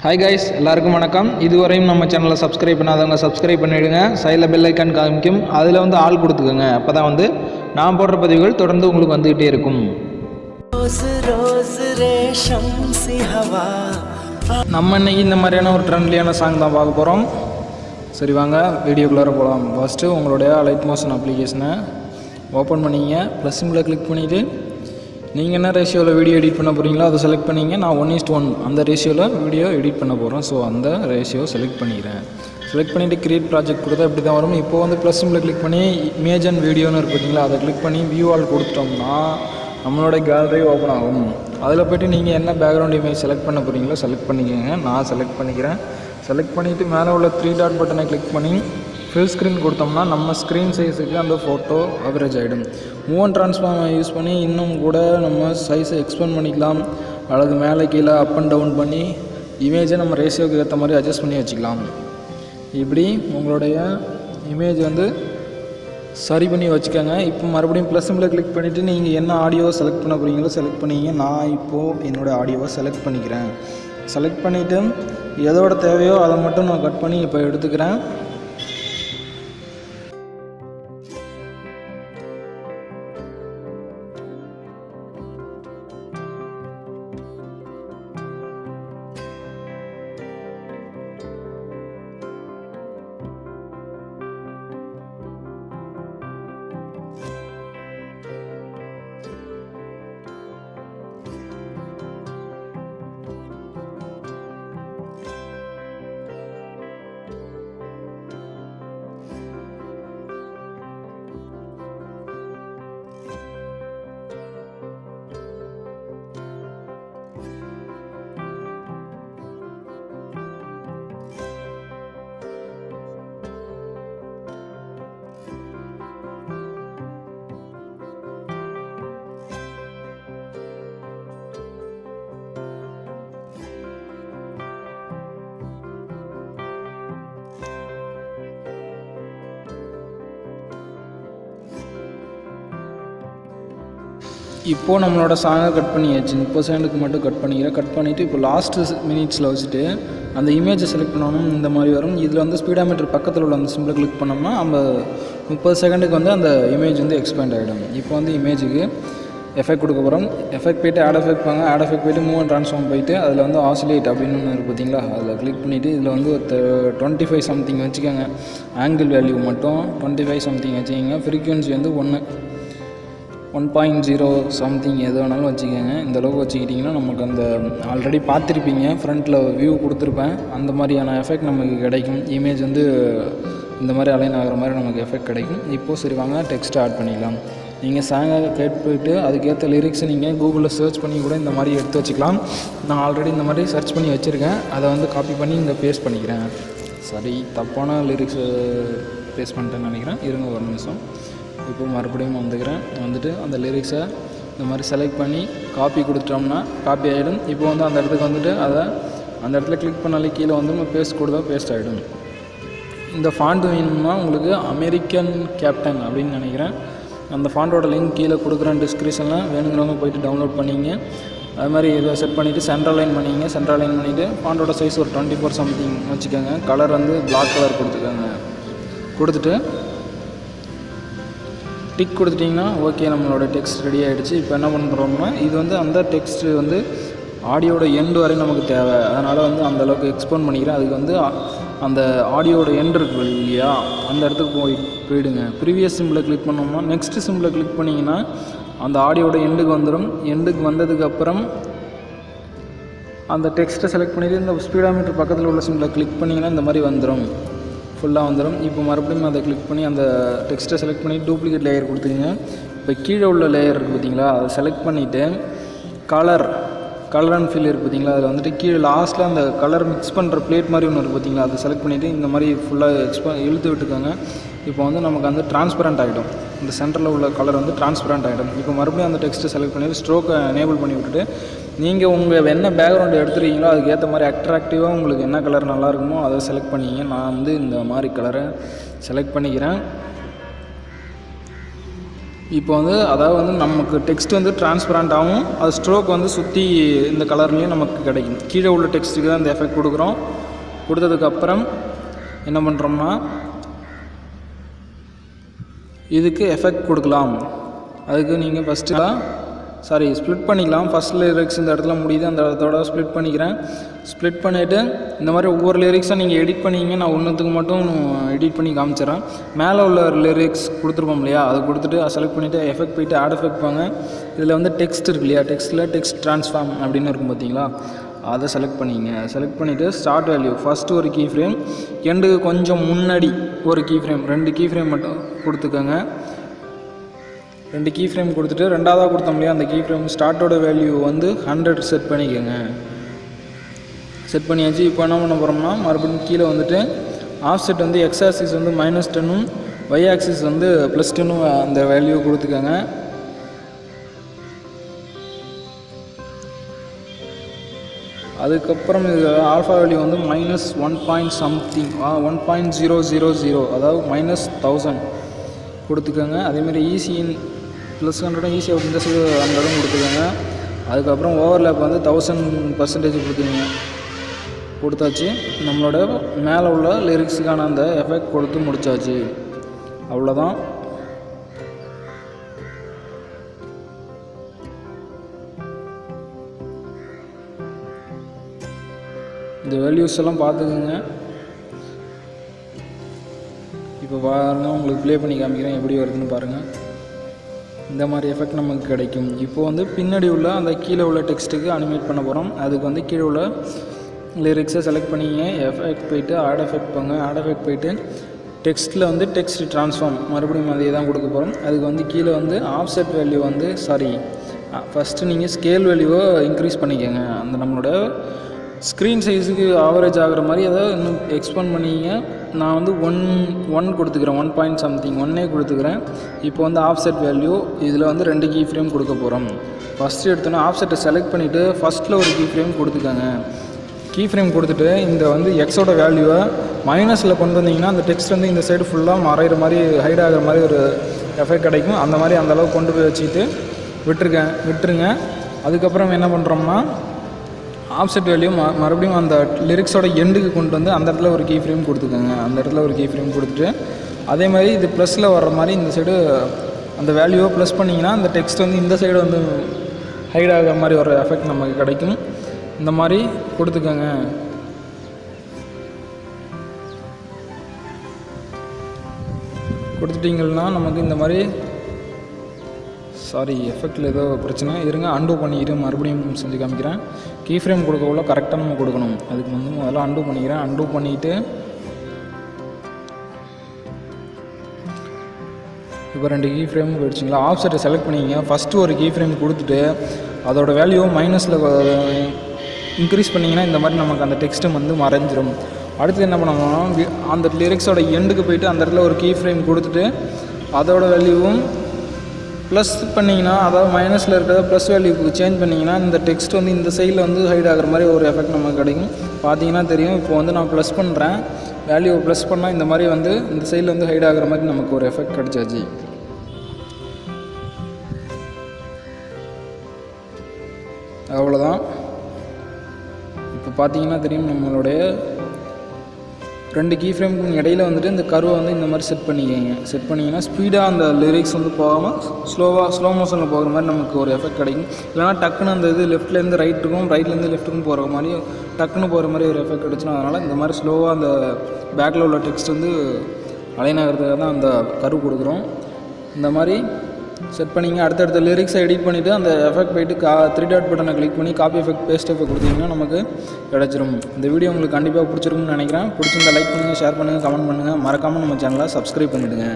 Hi guys, எல்லாருக்கும் வணக்கம். இதுவரையும் நம்ம சேனலை சப்ஸ்கிரைப் பண்ணாதவங்க சப்ஸ்கிரைப் பண்ணிவிடுங்க. சைடில் பெல் ஐக்கான் காமிக்கும், அதில் வந்து ஆள் கொடுத்துக்கோங்க. அப்போ தான் வந்து நான் போடுற பதிவுகள் தொடர்ந்து உங்களுக்கு வந்துக்கிட்டே இருக்கும். நம்ம இன்னைக்கு இந்த மாதிரியான ஒரு ட்ரெண்ட்லியான சாங் தான் பார்க்க போகிறோம். சரி வாங்க வீடியோக்குள்ளார போகலாம். ஃபஸ்ட்டு உங்களுடைய அலைட் மோஷன் அப்ளிகேஷனை ஓப்பன் பண்ணிங்க. ப்ளஸ் சிம்பிளை கிளிக் பண்ணிவிட்டு நீங்கள் என்ன ரேஷியோவில் வீடியோ எடிட் பண்ண போகிறீங்களோ அதை செலக்ட் பண்ணிங்க. நான் 1:1 அந்த ரேஷியோவில் வீடியோ எடிட் பண்ண போகிறோம். ஸோ அந்த ரேஷியோ செலக்ட் பண்ணிக்கிறேன். செலக்ட் பண்ணிவிட்டு க்ரியேட் ப்ராஜெக்ட் கொடுத்தா இப்படி தான் வரும். இப்போது வந்து ப்ளஸ் சிம்பிளை கிளிக் பண்ணி இமேஜ் அண்ட் வீடியோன்னு இருக்கு பார்த்தீங்களா, அதை கிளிக் பண்ணி வியூ ஆல் கொடுத்துட்டோம்னா நம்மளோட கேலரி ஓப்பன் ஆகும். அதில் போய்ட்டு நீங்கள் என்ன பேக்ரவுண்ட் இமேஜ் செலக்ட் பண்ண போகிறீங்களோ செலக்ட் பண்ணிக்கோங்க. நான் செலக்ட் பண்ணிக்கிறேன். செலக்ட் பண்ணிவிட்டு மேலே உள்ள 3 டாட் பட்டனை கிளிக் பண்ணி ஃபுல் ஸ்க்ரீன் கொடுத்தோம்னா நம்ம ஸ்க்ரீன் சைஸுக்கு அந்த ஃபோட்டோ அவரேஜ் ஆகிடும். மூவ் அண்ட் ட்ரான்ஸ்ஃபார்மை யூஸ் பண்ணி இன்னும் கூட நம்ம சைஸை எக்ஸ்பேண்ட் பண்ணிக்கலாம், அல்லது மேலே கீழே அப் அண்ட் டவுன் பண்ணி இமேஜை நம்ம ரேஷியோக்கு ஏற்ற மாதிரி அட்ஜஸ்ட் பண்ணி வச்சுக்கலாம். இப்படி உங்களுடைய இமேஜ் வந்து சரி பண்ணி வச்சுக்கோங்க. இப்போ மறுபடியும் ப்ளஸ் சிம்பிளை கிளிக் பண்ணிவிட்டு நீங்கள் என்ன ஆடியோவை செலக்ட் பண்ண போகிறீங்களோ செலக்ட் பண்ணிங்க. நான் இப்போது என்னோடய ஆடியோவை செலக்ட் பண்ணிக்கிறேன். செலக்ட் பண்ணிவிட்டு எதோட தேவையோ அதை மட்டும் நான் கட் பண்ணி இப்போ எடுத்துக்கிறேன். இப்போது நம்மளோட சாங்கை கட் பண்ணியாச்சு. 30 செகண்டுக்கு மட்டும் கட் பண்ணிக்கிறேன். கட் பண்ணிவிட்டு இப்போ லாஸ்ட்டு மினிட்ஸில் வச்சுட்டு அந்த இமேஜை செலக்ட் பண்ணணும். இந்த மாதிரி வரும். இதில் வந்து ஸ்பீடாமீட்டர் பக்கத்தில் உள்ள அந்த சிம்பிளை கிளிக் பண்ணோம்னா நம்ம 30 செகண்டுக்கு வந்து அந்த இமேஜ் வந்து எக்ஸ்பேண்ட் ஆகிடும். இப்போ வந்து இமேஜுக்கு எஃபெக்ட் கொடுக்க போகிறோம். எஃபெக்ட் போய்ட்டு ஆட் எஃபெக்ட் பாங்க. ஆட் எஃபெக்ட் போய்ட்டு மூவ் அண்ட் ட்ரான்ஸ்ஃபார்ம் போய்ட்டு அதில் வந்து ஆசிலேட் அப்படின்னு ஒன்று இருக்குது பார்த்தீங்களா, அதில் கிளிக் பண்ணிவிட்டு இதில் வந்து 25 சம்திங் வச்சுக்கோங்க. ஆங்கிள் வேல்யூ மட்டும் 25 சம்திங் வச்சுக்கோங்க. ஃப்ரீக்வன்சி வந்து 1.0 சம்திங் எது வேணாலும் வச்சுக்கோங்க. இந்த அளவுக்கு வச்சுக்கிட்டிங்கன்னா நமக்கு அந்த ஆல்ரெடி பார்த்துருப்பீங்க, ஃப்ரண்ட்டில் வியூ கொடுத்துருப்பேன், அந்த மாதிரியான எஃபெக்ட் நமக்கு கிடைக்கும். இமேஜ் வந்து இந்த மாதிரி அலைன் ஆகிற மாதிரி நமக்கு எஃபெக்ட் கிடைக்கும். இப்போது சரி வாங்க டெக்ஸ்ட்டை ஆட் பண்ணிக்கலாம். நீங்கள் சாங்கை கேட்டுவிட்டு அதுக்கேற்ற லிரிக்ஸை நீங்கள் கூகுளில் சர்ச் பண்ணி கூட இந்த மாதிரி எடுத்து வச்சுக்கலாம். நான் ஆல்ரெடி இந்த மாதிரி சர்ச் பண்ணி வச்சுருக்கேன். அதை வந்து காப்பி பண்ணி இங்கே பேஸ்ட் பண்ணிக்கிறேன். சரி, தப்பான லிரிக்ஸை பேஸ்ட் பண்ணிட்டேன்னு நினைக்கிறேன். இருங்க ஒரு நிமிஷம். இப்போ மறுபடியும் வந்துட்டு அந்த லிரிக்ஸை இந்த மாதிரி செலக்ட் பண்ணி காப்பி கொடுத்துட்டோம்னா காப்பி ஆகிடும். இப்போ வந்து அந்த இடத்துக்கு வந்துட்டு அதை அந்த இடத்துல கிளிக் பண்ணாலே கீழே வந்து நம்ம பேஸ்ட் கொடுத்தா பேஸ்ட் ஆகிடும். இந்த ஃபாண்ட் வேணும்னா உங்களுக்கு அமெரிக்கன் கேப்டன் அப்படின்னு நினைக்கிறேன். அந்த ஃபாண்டோட லிங்க் கீழே கொடுக்குறேன் டிஸ்கிரிப்ஷனில், வேணுங்கிறவங்க போய்ட்டு டவுன்லோட் பண்ணிங்க. அது மாதிரி இதை செட் பண்ணிவிட்டு சென்ட்ரலைன் பண்ணிங்க. சென்ட்ரலைன் பண்ணிவிட்டு ஃபாண்டோட சைஸ் ஒரு 24 சம்திங் வச்சுக்கோங்க. கலர் வந்து பிளாக் கலர் கொடுத்துக்கோங்க. கொடுத்துட்டு டிக் கொடுத்துட்டிங்கன்னா ஓகே, நம்மளோட டெக்ஸ்ட் ரெடி ஆகிடுச்சு. இப்போ என்ன பண்ணுறோம்னா இது வந்து அந்த டெக்ஸ்ட்டு வந்து ஆடியோட எண்டு வரை நமக்கு தேவை. அதனால் வந்து அந்தளவுக்கு எக்ஸ்போர்ட் பண்ணிக்கிறேன். அதுக்கு வந்து அந்த ஆடியோட எண்டு இருக்குது இல்லையா, அந்த இடத்துக்கு போயிடுங்க. ப்ரீவியஸ் சிம்பிளை கிளிக் பண்ணோம்னா நெக்ஸ்ட்டு சிம்பிளை கிளிக் பண்ணிங்கன்னா அந்த ஆடியோட எண்டுக்கு வந்துடும். எண்டுக்கு வந்ததுக்கப்புறம் அந்த டெக்ஸ்ட்டை செலக்ட் பண்ணிவிட்டு இந்த ஸ்பீடாமீட்டர் பக்கத்தில் உள்ள சிம்பிளை கிளிக் பண்ணிங்கன்னா இந்த மாதிரி வந்துடும், ஃபுல்லாக வந்துடும். இப்போ மறுபடியும் அதை கிளிக் பண்ணி அந்த டெக்ஸ்ட்டை செலக்ட் பண்ணி டூப்ளிகேட் லேயர் கொடுத்துங்க. இப்போ கீழே உள்ள லேயர் இருக்குது பார்த்தீங்களா, அதை செலக்ட் பண்ணிவிட்டு கலர் அண்ட் ஃபில் இருக்குது பார்த்தீங்களா, அதில் வந்துட்டு கீழே லாஸ்ட்டில் அந்த கலர் மிக்ஸ் பண்ணுற பிளேட் மாதிரி ஒன்று இருக்குது பார்த்தீங்களா, அதை செலக்ட் பண்ணிவிட்டு இந்த மாதிரி ஃபுல்லாக இழுத்து விட்டுக்கோங்க. இப்போ வந்து நமக்கு வந்து டிரான்ஸ்பரண்ட் ஆகிடும். இந்த சென்டரில் உள்ள கலர் வந்து டிரான்ஸ்பரண்ட் ஆகிடும். இப்போ மறுபடியும் அந்த டெக்ஸ்ட்டை செலக்ட் பண்ணிவிட்டு ஸ்ட்ரோக்கை எனேபிள் பண்ணி விட்டுட்டு நீங்கள் உங்கள் என்ன பேக்ரவுண்டு எடுத்துருக்கீங்களோ அதுக்கு ஏற்ற மாதிரி அட்ராக்டிவாக உங்களுக்கு என்ன கலர் நல்லா இருக்குமோ அதை செலக்ட் பண்ணிங்க. நான் வந்து இந்த மாதிரி கலரை செலக்ட் பண்ணிக்கிறேன். இப்போ வந்து அதாவது வந்து நமக்கு டெக்ஸ்ட் வந்து டிரான்ஸ்பரண்ட் ஆகும், அது ஸ்ட்ரோக் வந்து சுற்றி இந்த கலர்லேயும் நமக்கு கிடைக்கும். கீழே உள்ள டெக்ஸ்ட்டுக்கு தான் இந்த எஃபெக்ட் கொடுக்குறோம். கொடுத்ததுக்கப்புறம் என்ன பண்ணுறோம்னா இதுக்கு எஃபெக்ட் கொடுக்கலாம். அதுக்கு நீங்கள் ஃபஸ்ட்டு ஸ்ப்ளிட் பண்ணிக்கலாம். ஃபஸ்ட் லிரிக்ஸ் இந்த இடத்துல முடியுது, அந்த இடத்தோட ஸ்ப்ளிட் பண்ணிக்கிறேன். ஸ்ப்ளிட் பண்ணிவிட்டு இந்த மாதிரி ஒவ்வொரு லிரிக்ஸாக நீங்கள் எடிட் பண்ணிங்க. நான் ஒன்றுத்துக்கு மட்டும் எடிட் பண்ணி காமிச்சிடறேன். மேலே உள்ள லிரிக்ஸ் கொடுத்துருப்போம் இல்லையா, அதை கொடுத்துட்டு செலக்ட் பண்ணிவிட்டு எஃபெக்ட் போய்ட்டு ஆட் எஃபெக்ட் வாங்க. இதில் வந்து டெக்ஸ்ட் இருக்கு இல்லையா, டெக்ஸ்ட்டில் டெக்ஸ்ட் ட்ரான்ஸ்ஃபார்ம் அப்படின்னு இருக்கும் பார்த்தீங்களா, அதை செலக்ட் பண்ணிங்க. செலக்ட் பண்ணிவிட்டு ஸ்டார்ட் வேல்யூ ஃபஸ்ட்டு ஒரு கீ ஃப்ரேம், எண்டுக்கு கொஞ்சம் முன்னாடி ஒரு கீ ஃப்ரேம், 2 கீ ஃப்ரேம் மட்டும் கொடுத்துக்கோங்க. 2 கீ ஃப்ரேம் கொடுத்துட்டு ரெண்டாவதாக கொடுத்தோம் இல்லையா, அந்த கீ ஃப்ரேம் ஸ்டார்ட்டோட வேல்யூ வந்து 100 செட் பண்ணிக்கோங்க. செட் பண்ணியாச்சு. இப்போ என்ன பண்ண போகிறோம்னா மறுபடியும் கீழே வந்துட்டு ஆஃப்செட் வந்து எக்ஸ் ஆக்சிஸ் வந்து -10ம் ஒய் ஆக்சிஸ் வந்து +10ம் அந்த வேல்யூ கொடுத்துக்கோங்க. அதுக்கப்புறம் இது ஆல்ஃபா வேல்யூ வந்து -1.000 அதாவது -1000 கொடுத்துக்கோங்க. அதேமாதிரி ஈஸியின் +100 ஈஸி அவுட் இந்த சைடு 100 கொடுத்துக்கோங்க. அதுக்கப்புறம் ஓவர்லேப் வந்து 1000% கொடுத்துக்கோங்க. கொடுத்தாச்சு. நம்மளோட மேலே உள்ள லிரிக்ஸுக்கான அந்த எஃபெக்ட் கொடுத்து முடித்தாச்சு. அவ்வளோதான். இந்த வேல்யூஸ் எல்லாம் பார்த்துக்குங்க. இப்போ பாருங்கள், உங்களுக்கு ப்ளே பண்ணி காமிக்கிறேன் எப்படி வருதுன்னு பாருங்கள். இந்த மாதிரி எஃபெக்ட் நமக்கு கிடைக்கும். இப்போ வந்து பின்னாடி உள்ள அந்த கீழே உள்ள டெக்ஸ்ட்டுக்கு அனிமேட் பண்ண போகிறோம். அதுக்கு வந்து கீழே உள்ள லிரிக்ஸை செலக்ட் பண்ணிங்க. எஃபெக்ட் போய்ட்டு ஆட் எஃபெக்ட் போங்க. ஆட் எஃபெக்ட் போய்ட்டு டெக்ஸ்ட்டில் வந்து டெக்ஸ்ட் ட்ரான்ஸ்ஃபார்ம் மறுபடியும் அதே தான் கொடுக்க போகிறோம். அதுக்கு வந்து கீழே வந்து ஆஃப்செட் வேல்யூ வந்து ஃபஸ்ட்டு நீங்கள் ஸ்கேல் வேல்யூவை இன்க்ரீஸ் பண்ணிக்கோங்க. அந்த நம்மளோட ஸ்க்ரீன் சைஸுக்கு ஆவரேஜ் ஆகிற மாதிரி அதை இன்னும் எக்ஸ்பேண்ட் பண்ணிங்க. நான் வந்து ஒன் கொடுத்துக்கிறேன், 1 பாயிண்ட் சம்திங் 1 கொடுத்துக்கிறேன். இப்போ வந்து ஆஃப்செட் வேல்யூ இதில் வந்து 2 கீ ஃப்ரேம் கொடுக்க போகிறோம். ஃபஸ்ட்டு எடுத்தோன்னா ஆஃப்செட்டை செலக்ட் பண்ணிவிட்டு ஃபஸ்ட்டில் ஒரு கீ ஃப்ரேம் கொடுத்துக்கோங்க. கீ ஃப்ரேம் கொடுத்துட்டு இந்த வந்து எக்ஸோட வேல்யூவை மைனஸில் கொண்டு வந்தீங்கன்னா அந்த டெக்ஸ்ட் வந்து இந்த சைடு ஃபுல்லாக மறைகிற மாதிரி ஹைட் ஆகிற மாதிரி ஒரு எஃபெக்ட் கிடைக்கும். அந்த மாதிரி அந்தளவுக்கு கொண்டு போய் வச்சுக்கிட்டு விட்டுருங்க. அதுக்கப்புறம் என்ன பண்ணுறோம்னா ஆஃப்செட் வேல்யூ மறுபடியும் அந்த லிரிக்ஸோட எண்டுக்கு கொண்டு வந்து அந்த இடத்துல ஒரு கீ ஃப்ரேம் கொடுத்துக்கோங்க. அந்த இடத்துல ஒரு கீ ஃப்ரேம் கொடுத்துட்டு அதே மாதிரி இது ப்ளஸில் வர்ற மாதிரி இந்த சைடு அந்த வேல்யூவை ப்ளஸ் பண்ணிங்கன்னா அந்த டெக்ஸ்ட் வந்து இந்த சைடு வந்து ஹைட் ஆகிற மாதிரி ஒரு எஃபெக்ட் நமக்கு கிடைக்கும். இந்த மாதிரி கொடுத்துக்கோங்க. கொடுத்துட்டிங்கன்னா நமக்கு இந்த மாதிரி எஃபெக்டில் ஏதோ பிரச்சனை இருங்க, அன்டூ பண்ணிக்கிட்டு மறுபடியும் செஞ்சு காமிக்கிறேன். கீ ஃப்ரேம் கொடுக்கக்குள்ள கரெக்டாக நம்ம கொடுக்கணும். அதுக்கு வந்து முதல்ல அன்டூ பண்ணிக்கிறேன். அன்டூ பண்ணிவிட்டு இப்போ 2 கீ ஃப்ரேம் போயிடுச்சிங்களா. ஆஃப்செட்டை செலக்ட் பண்ணிங்க. ஃபஸ்ட்டு ஒரு கீ ஃப்ரேம் கொடுத்துட்டு அதோடய வேல்யூ மைனஸில் இன்க்ரீஸ் பண்ணிங்கன்னா இந்த மாதிரி நமக்கு அந்த டெக்ஸ்ட்டு வந்து மறைஞ்சிரும். அடுத்து என்ன பண்ணோம்னா அந்த லிரிக்ஸோட எண்டுக்கு போய்ட்டு அந்த இடத்துல ஒரு கீ ஃப்ரேம் கொடுத்துட்டு அதோட வேல்யூவும் ப்ளஸ் பண்ணிங்கன்னா, அதாவது மைனஸில் இருக்கிறத ப்ளஸ் வேல்யூக்கு சேஞ்ச் பண்ணிங்கன்னா இந்த டெக்ஸ்ட் வந்து இந்த சைடில் வந்து ஹைட் ஆகிற மாதிரி ஒரு எஃபெக்ட் நமக்கு கிடைக்கும். பார்த்தீங்கன்னா தெரியும். இப்போ வந்து நான் ப்ளஸ் பண்ணுறேன், வேல்யூவை ப்ளஸ் பண்ணால் இந்த மாதிரி வந்து இந்த சைடில் வந்து ஹைட் ஆகிற மாதிரி நமக்கு ஒரு எஃபெக்ட் கிடச்சாச்சு. அவ்வளோதான். இப்போ பார்த்தீங்கன்னா தெரியும், நம்மளுடைய 2 கீ ஃப்ரேமுக்கு இடையில் வந்துட்டு இந்த கர்வை வந்து இந்த மாதிரி செட் பண்ணிக்கோங்க. செட் பண்ணிங்கன்னா ஸ்பீடாக அந்த லிரிக்ஸ் வந்து போகாமல் ஸ்லோ மோஷனில் போகிற மாதிரி நமக்கு ஒரு எஃபெக்ட் கிடைக்கும். இல்லைனா டக்குன்னு அந்த இது லெஃப்ட்லேருந்து ரைட்டுக்கும் ரைட்லேருந்து லெஃப்ட்டுக்கும் போகிற மாதிரி டக்குன்னு போகிற மாதிரி ஒரு எஃபெக்ட் கிடச்சுன்னா அதனால் இந்த மாதிரி ஸ்லோவாக அந்த பேக்கில் உள்ள டெக்ஸ்ட் வந்து அலைன் ஆகிறதுக்காக தான் அந்த கர்வ் கொடுக்குறோம். இந்த மாதிரி செட் பண்ணிங்க. அடுத்தடுத்த லிரிக்ஸை எடிட் பண்ணிவிட்டு அந்த எஃபெக்ட் போய்ட்டு 3 டாட் பட்டனை கிளிக் பண்ணி காப்பி எஃபெக்ட் பேஸ்ட் எஃபெக்ட் கொடுத்தீங்கன்னா நமக்கு கிடச்சிரும். இந்த வீடியோ உங்களுக்கு கண்டிப்பாக பிடிச்சிருக்குன்னு நினைக்கிறேன். பிடிச்சிருந்தா லைக் பண்ணுங்கள், ஷேர் பண்ணுங்கள், கமெண்ட் பண்ணுங்கள். மறக்காமல் நம்ம சேனலை சப்ஸ்கிரைப் பண்ணிவிடுங்க.